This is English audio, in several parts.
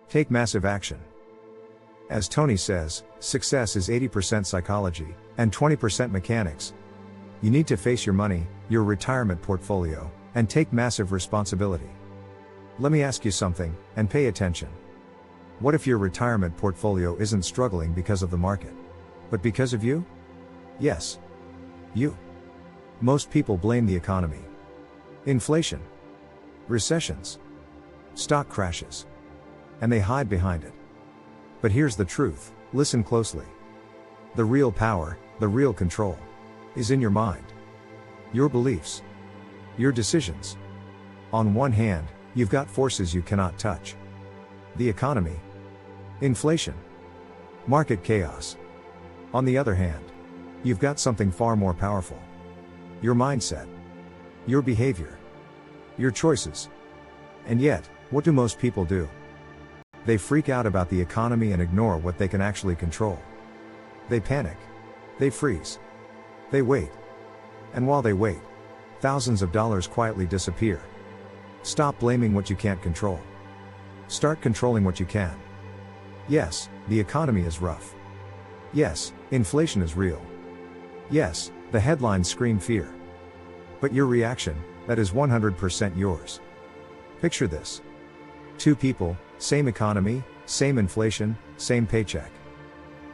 Take massive action. As Tony says, success is 80% psychology and 20% mechanics. You need to face your money, your retirement portfolio, and take massive responsibility. Let me ask you something, and pay attention. What if your retirement portfolio isn't struggling because of the market, but because of you? Yes. You. Most people blame the economy. Inflation. Recessions. Stock crashes. And they hide behind it. But here's the truth, listen closely. The real power, the real control, is in your mind. Your beliefs. Your decisions. On one hand, you've got forces you cannot touch. The economy. Inflation. Market chaos. On the other hand, you've got something far more powerful. Your mindset. Your behavior. Your choices. And yet, what do most people do? They freak out about the economy and ignore what they can actually control. They panic. They freeze. They wait. And while they wait, thousands of dollars quietly disappear. Stop blaming what you can't control. Start controlling what you can. Yes, the economy is rough. Yes, inflation is real. Yes, the headlines scream fear. But your reaction, that is 100% yours. Picture this. Two people, same economy, same inflation, same paycheck.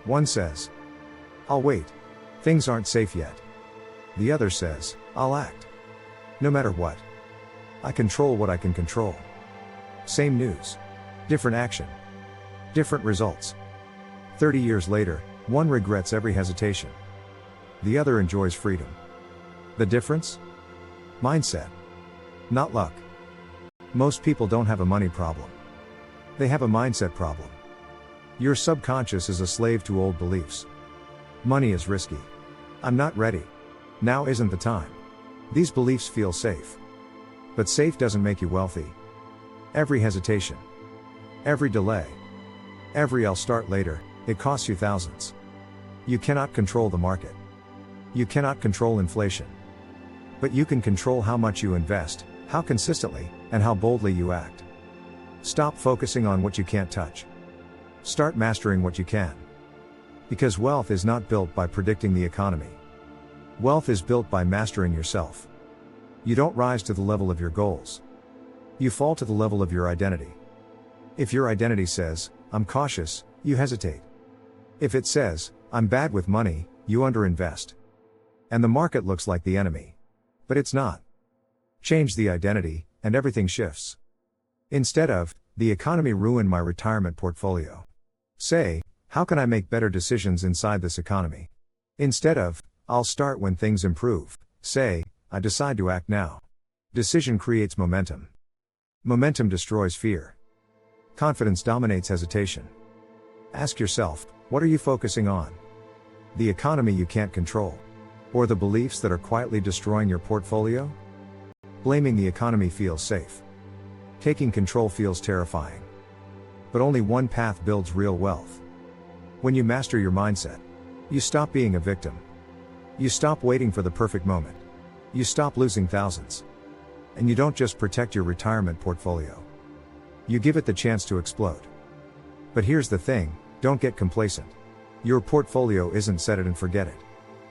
One says, "I'll wait. Things aren't safe yet." The other says, "I'll act. No matter what. I control what I can control." Same news. Different action. Different results. 30 years later, one regrets every hesitation. The other enjoys freedom. The difference? Mindset. Not luck. Most people don't have a money problem. They have a mindset problem. Your subconscious is a slave to old beliefs. Money is risky. I'm not ready. Now isn't the time. These beliefs feel safe. But safe doesn't make you wealthy. Every hesitation. Every delay. Every "I'll start later," it costs you thousands. You cannot control the market. You cannot control inflation. But you can control how much you invest, how consistently, and how boldly you act. Stop focusing on what you can't touch. Start mastering what you can. Because wealth is not built by predicting the economy. Wealth is built by mastering yourself. You don't rise to the level of your goals. You fall to the level of your identity. If your identity says, "I'm cautious," you hesitate. If it says, "I'm bad with money," you underinvest. And the market looks like the enemy. But it's not. Change the identity, and everything shifts. Instead of, "The economy ruined my retirement portfolio," say, "How can I make better decisions inside this economy?" Instead of, "I'll start when things improve," say, "I decide to act now." Decision creates momentum. Momentum destroys fear. Confidence dominates hesitation. Ask yourself, what are you focusing on? The economy you can't control? Or the beliefs that are quietly destroying your portfolio? Blaming the economy feels safe. Taking control feels terrifying. But only one path builds real wealth. When you master your mindset, you stop being a victim. You stop waiting for the perfect moment. You stop losing thousands. And you don't just protect your retirement portfolio. You give it the chance to explode. But here's the thing, don't get complacent. Your portfolio isn't set it and forget it.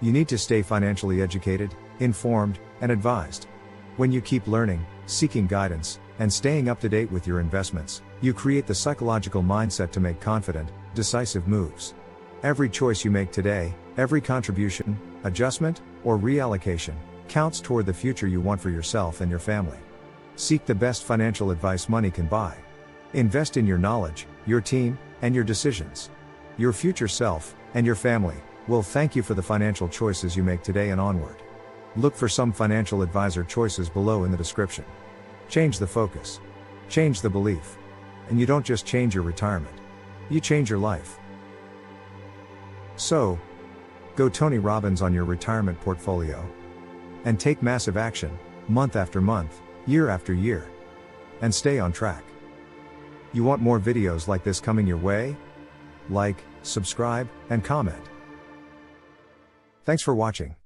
You need to stay financially educated, informed, and advised. When you keep learning, seeking guidance, and staying up to date with your investments, you create the psychological mindset to make confident, decisive moves. Every choice you make today, every contribution, adjustment, or reallocation, counts toward the future you want for yourself and your family. Seek the best financial advice money can buy. Invest in your knowledge, your team, and your decisions. Your future self, and your family, will thank you for the financial choices you make today and onward. Look for some financial advisor choices below in the description. Change the focus. Change the belief. And you don't just change your retirement. You change your life. So, go Tony Robbins on your retirement portfolio. And take massive action, month after month, year after year. And stay on track. You want more videos like this coming your way? Like, subscribe, and comment. Thanks for watching.